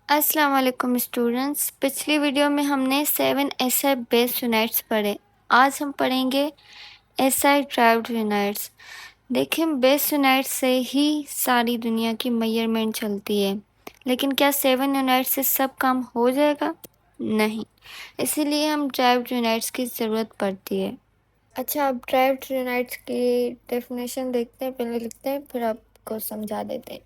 अस्सलाम वालेकुम स्टूडेंट्स। पिछली वीडियो में हमने 7 एसआई बेस्ड यूनिट्स पढ़े। आज हम पढ़ेंगे एसआई ड्राइव्ड यूनिट्स। देखिए, बेस्ड यूनिट्स से ही सारी दुनिया की मेजरमेंट चलती है, लेकिन क्या 7 यूनिट्स से सब काम हो जाएगा? नहीं, इसीलिए हम ड्राइव्ड यूनिट्स की ज़रूरत पड़ती है। अच्छा, अब ड्राइव्ड यूनिट्स की डेफिनेशन देखते हैं, पहले लिखते हैं फिर आपको समझा देते हैं।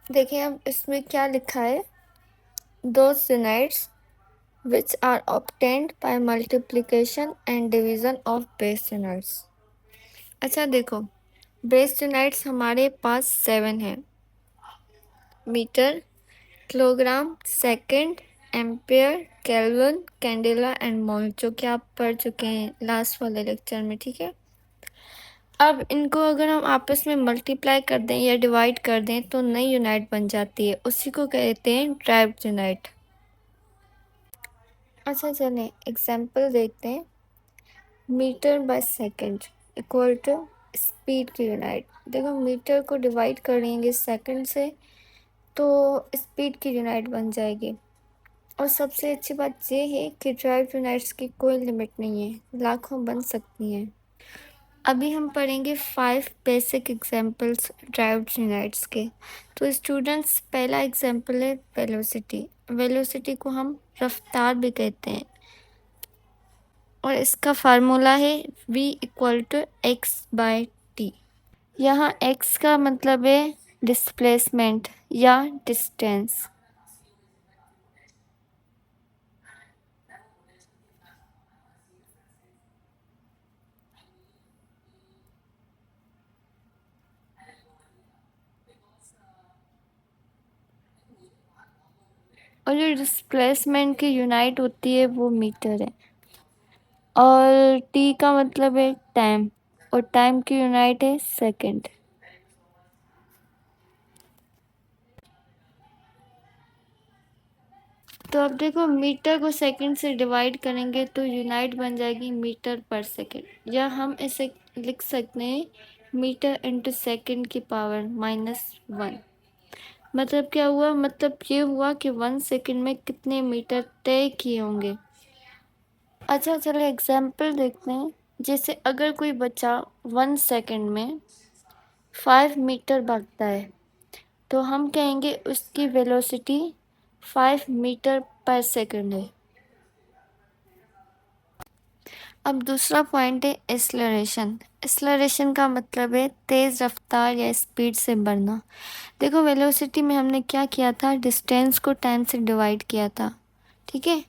देखिए, अब इसमें क्या लिखा है, those units which are obtained by multiplication and division of base units। अच्छा देखो, बेस यूनिट्स हमारे पास 7 है। Metre, kilogram, second, ampere, kelvin, candela and mole, जो कि आप पढ़ चुके हैं लास्ट वाले लेक्चर में। ठीक है, अब इनको अगर हम आपस में मल्टीप्लाई कर दें या डिवाइड कर दें तो नई यूनिट बन जाती है, उसी को कहते हैं ड्राइव्ड यूनिट। अच्छा चलें एग्जाम्पल देखते हैं। Metre by second equal to speed की यूनिट। देखो, मीटर को डिवाइड करेंगे सेकंड से तो स्पीड की यूनिट बन जाएगी। और सबसे अच्छी बात ये है कि ड्राइव यूनिट्स की कोई लिमिट नहीं है, लाखों बन सकती हैं। अभी हम पढ़ेंगे 5 बेसिक एग्जाम्पल्स ड्राइव्ड यूनिट्स के। तो स्टूडेंट्स, पहला एग्जाम्पल है वेलोसिटी। वेलोसिटी को हम रफ्तार भी कहते हैं और इसका फार्मूला है v equal to x by t. यहाँ x का मतलब है डिस्प्लेसमेंट या डिस्टेंस। और जो डिस्प्लेसमेंट की यूनिट होती है वो मीटर है। और t का मतलब है टाइम, और टाइम की यूनिट है सेकंड। तो अब देखो, मीटर को सेकंड से डिवाइड करेंगे तो यूनिट बन जाएगी मीटर पर सेकंड, या हम इसे लिख सकते हैं मीटर इंटू सेकंड की पावर -1। मतलब क्या हुआ, मतलब ये हुआ कि 1 सेकंड में कितने मीटर तय किए होंगे। अच्छा चलो एग्जाम्पल देखते हैं। जैसे अगर कोई बच्चा 1 सेकंड में 5 मीटर भागता है तो हम कहेंगे उसकी वेलोसिटी 5 मीटर पर सेकंड है। अब दूसरा पॉइंट है एक्सेलरेशन। एक्सेलरेशन का मतलब है तेज़ रफ्तार या स्पीड से बढ़ना। देखो, वेलोसिटी में हमने क्या किया था, डिस्टेंस को टाइम से डिवाइड किया था। ठीक है,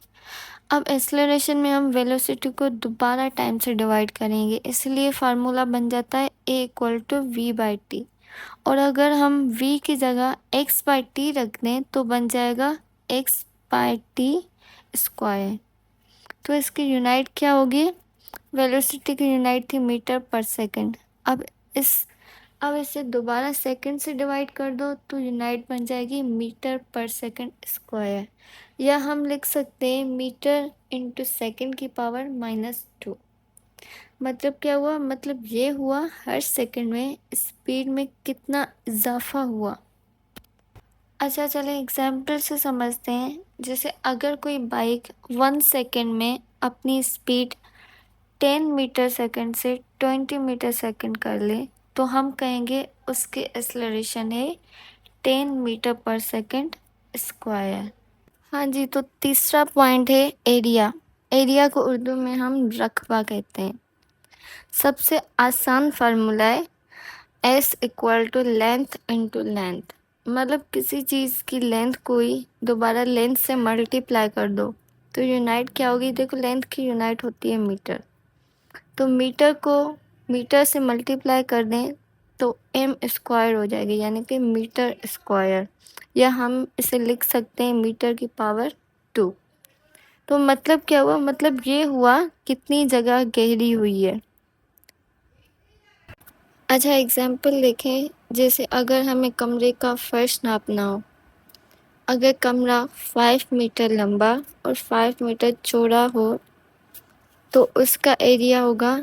अब एक्सेलरेशन में हम वेलोसिटी को दोबारा टाइम से डिवाइड करेंगे, इसलिए फार्मूला बन जाता है a equal to v by t. और अगर हम v की जगह x बाई टी रख दें तो बन जाएगा x बाई टी स्क्वायर। तो इसकी यूनिट क्या होगी, वेलोसिटी की यूनिट थी मीटर पर सेकंड। अब इसे दोबारा सेकंड से डिवाइड कर दो तो यूनिट बन जाएगी मीटर पर सेकंड स्क्वायर, या हम लिख सकते हैं मीटर इंटू सेकंड की पावर -2। मतलब क्या हुआ, मतलब ये हुआ हर सेकंड में स्पीड में कितना इजाफा हुआ। अच्छा चलें एग्जाम्पल से समझते हैं। जैसे अगर कोई बाइक 1 सेकंड में अपनी स्पीड 10 मीटर सेकंड से 20 मीटर सेकंड कर ले तो हम कहेंगे उसकी एक्सेलरेशन है 10 मीटर पर सेकंड स्क्वायर। हाँ जी, तो तीसरा पॉइंट है एरिया। एरिया को उर्दू में हम रकबा कहते हैं। सबसे आसान फार्मूला है s equal to length into length. मतलब किसी चीज़ की लेंथ को ही दोबारा लेंथ से मल्टीप्लाई कर दो तो यूनिट क्या होगी। देखो, लेंथ की यूनिट होती है मीटर, तो मीटर को मीटर से मल्टीप्लाई कर दें तो m स्क्वायर हो जाएगी, यानी कि मीटर स्क्वायर, या हम इसे लिख सकते हैं मीटर की पावर 2। तो मतलब क्या हुआ, मतलब ये हुआ कितनी जगह गहरी हुई है। अच्छा एग्जाम्पल देखें। जैसे अगर हमें कमरे का फर्श नापना हो अगर कमरा 5 मीटर लंबा और 5 मीटर चौड़ा हो तो उसका एरिया होगा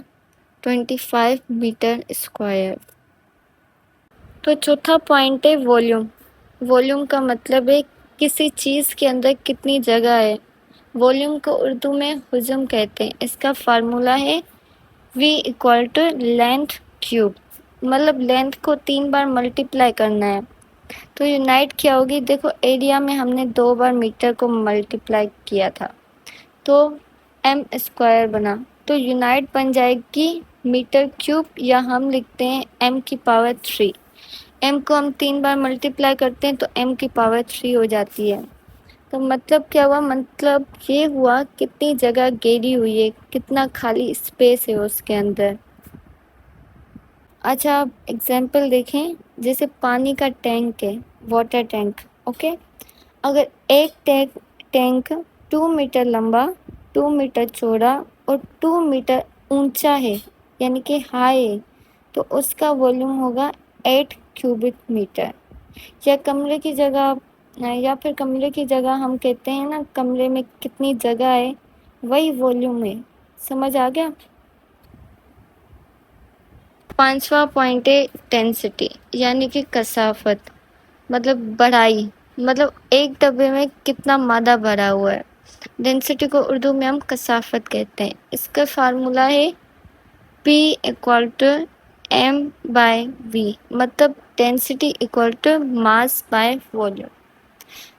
25 मीटर स्क्वायर। तो चौथा पॉइंट है वॉल्यूम। वॉल्यूम का मतलब है किसी चीज़ के अंदर कितनी जगह है। वॉल्यूम को उर्दू में हुजम कहते हैं। इसका फार्मूला है V equal to length cube, मतलब लेंथ को 3 बार मल्टीप्लाई करना है। तो यूनाइट क्या होगी, देखो एरिया में हमने 2 बार मीटर को मल्टीप्लाई किया था तो m स्क्वायर बना, तो यूनाइट बन जाएगी मीटर क्यूब, या हम लिखते हैं m की पावर 3। m को हम 3 बार मल्टीप्लाई करते हैं तो m की पावर 3 हो जाती है। तो मतलब क्या हुआ, मतलब ये हुआ कितनी जगह घेरी हुई है, कितना खाली स्पेस है उसके अंदर। अच्छा आप एग्जाम्पल देखें, जैसे पानी का टैंक है, वाटर टैंक। ओके, अगर एक टैंक 2 मीटर लंबा, 2 मीटर चौड़ा और 2 मीटर ऊंचा है, यानी कि हाई है, तो उसका वॉल्यूम होगा 8 क्यूबिक मीटर। या कमरे की जगह, या फिर कमरे की जगह हम कहते हैं ना, कमरे में कितनी जगह है, वही वॉल्यूम है। समझ आ गया। पांचवा पॉइंट है डेंसिटी, यानी कि कसाफत, मतलब बड़ाई, मतलब एक डब्बे में कितना मादा भरा हुआ है। डेंसिटी को उर्दू में हम कसाफत कहते हैं। इसका फार्मूला है P equal to M by V, मतलब density equal to mass by volume.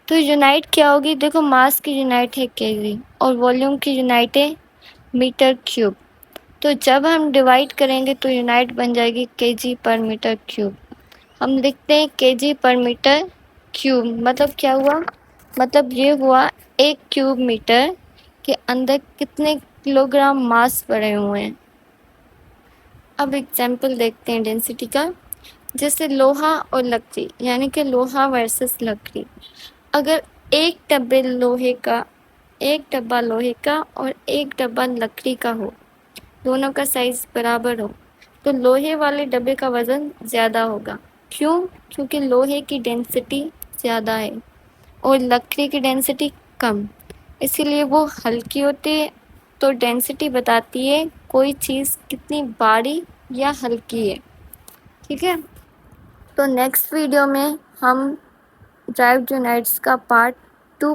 तो यूनाइट क्या होगी, देखो मास की यूनाइट है केजी और वॉल्यूम की यूनाइट है मीटर क्यूब। तो जब हम डिवाइड करेंगे तो यूनाइट बन जाएगी केजी पर मीटर क्यूब। हम लिखते हैं केजी पर मीटर क्यूब, मतलब क्या हुआ, मतलब ये हुआ 1 क्यूब मीटर के अंदर कितने किलोग्राम मास भरे हुए हैं। अब एग्जाम्पल देखते हैं डेंसिटी का। जैसे लोहा और लकड़ी, यानी कि लोहा वर्सेस लकड़ी। अगर एक डब्बा लोहे का और एक डब्बा लकड़ी का हो, दोनों का साइज बराबर हो, तो लोहे वाले डब्बे का वज़न ज़्यादा होगा। क्यों? क्योंकि लोहे की डेंसिटी ज़्यादा है और लकड़ी की डेंसिटी कम, इसीलिए वो हल्की होती है। तो डेंसिटी बताती है कोई चीज़ कितनी भारी या हल्की है। ठीक है, तो नेक्स्ट वीडियो में हम ड्राइव यूनिट्स का पार्ट 2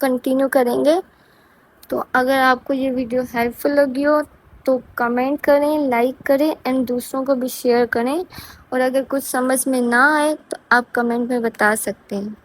कंटिन्यू करेंगे। तो अगर आपको ये वीडियो हेल्पफुल लगी हो तो कमेंट करें, लाइक करें एंड दूसरों को भी शेयर करें। और अगर कुछ समझ में ना आए तो आप कमेंट में बता सकते हैं।